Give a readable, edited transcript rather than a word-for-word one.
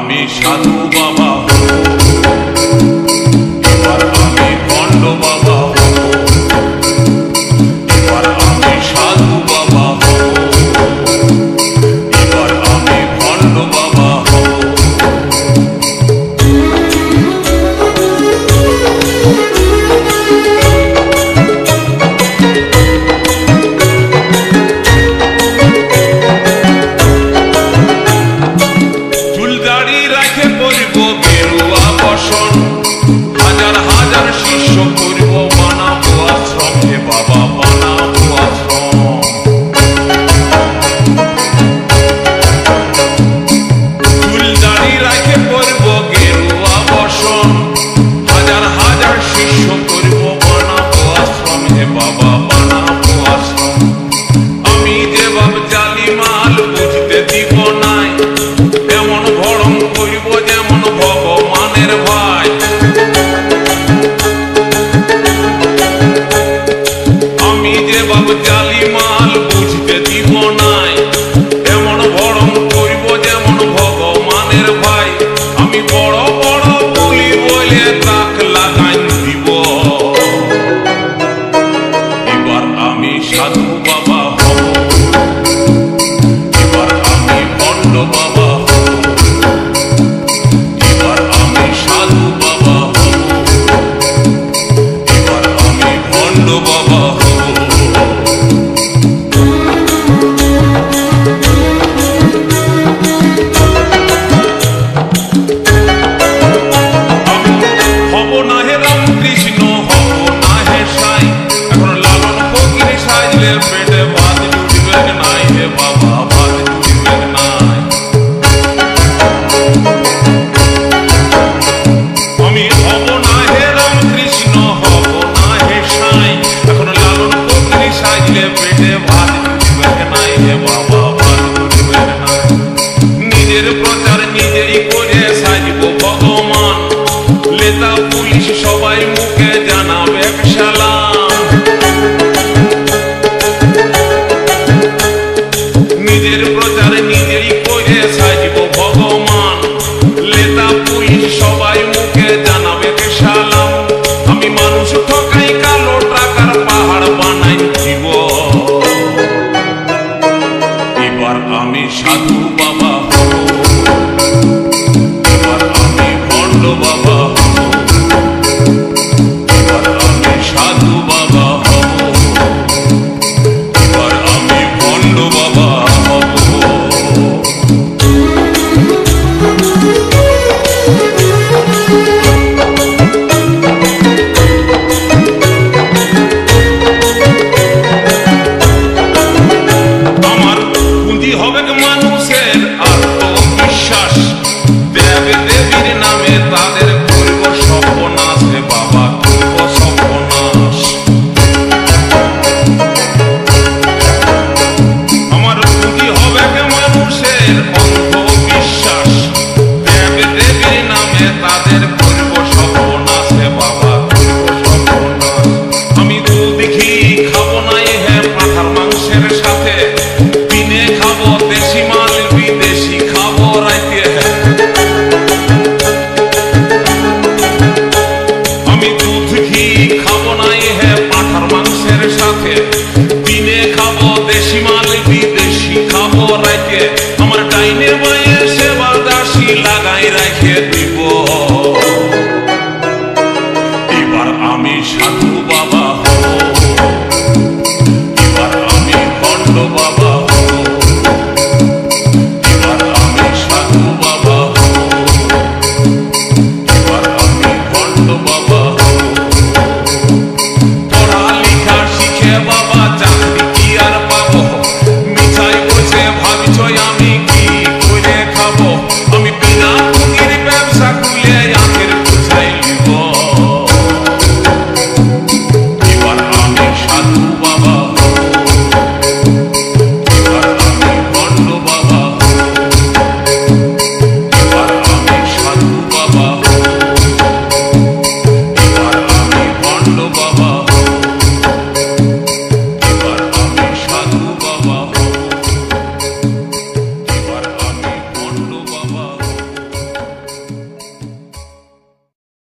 আমি সাধু বাবা এবার আমি ভণ্ড বাবা এবার আমি সাধু বাবা এবার আমি ভণ্ড বাবা হাজার হাজার শিষ্য করব বানাবো আশ্রম হে বাবা বানাবো আশ্রম চুল দাড়ি রাখে করব গেরুয়া বসন হাজার হাজার শিষ্য করব বানাবো আশ্রম হে বাবা বানাবো আশ্রম আমি যে বাপ জালি মাল বুঝতে দিব নাই এমন ভরম করব যেমন ভগবানের ভাই আমি যে বাপ জালি মাল বুঝতে দিব নাই এমন ভরম করব যেমন ভগবানের ভাই আমি বড় বড় বলি বলে তাক লাগাই দিব এবার আমি সাধু বাবা হব এবার আমি ভণ্ড বাবা এবার আমি সাধু বাবা হব এবার আমি ভণ্ড বাবা হব না হে রামকৃষ্ণ হব না হে সাই এখন লালন ফকির সাজলে পেটে ভাত জুটবে নাই হে বাবা ভাত জুটবে নাই আমি হব না হে রামকৃষ্ণ হব না হে সাই এখন লালন ফকির সাজলে পেটে ভাত জুটবে নাই হে বাবা ভাত জুটবে নাই নিজের প্রচার নিজেই করে সাজব ভগবান নেতা পুলিশ সবাই মুখে জানাবে সালাম নিজের প্রচার নিজেই করে সাজব ভগবান নেতা পুলিশ সবাই মুখে জানাবে সালাম আমি মানুষ ঠকাই কালো টাকার পাহাড় বানাই দিব এবার আমি সাধু বাবা হব এবার আমি ভণ্ড বাবা হব এবার আমি সাধু বাবা হব এবার আমি ভণ্ড বাবা হব আমার পুঁজি হবে মানুষের আত্মবিশ্বাস দেব দেবীর নামে তাদের করব সর্বনাশ হে বাবা করব সর্বনাশ আমার পুঁজি হবে মানুষের অন্ধবিশ্বাস দেব দেবীর নামে তাদের করব সর্বনাশ হে বাবা করব সর্বনাশ আমি দুধ ঘি খাবো নাই হে পাঁঠার মাংসের সাথে দিনে খাবো দেশি মাল বিদেশি খাবো রাইতে আমি দুধ ঘি খাবো নাই হে পাঁঠার মাংসের সাথে দিনে খাবো দেশি মাল বিদেশি খাবো রাইতে আমার ডাইনে বাঁয়ে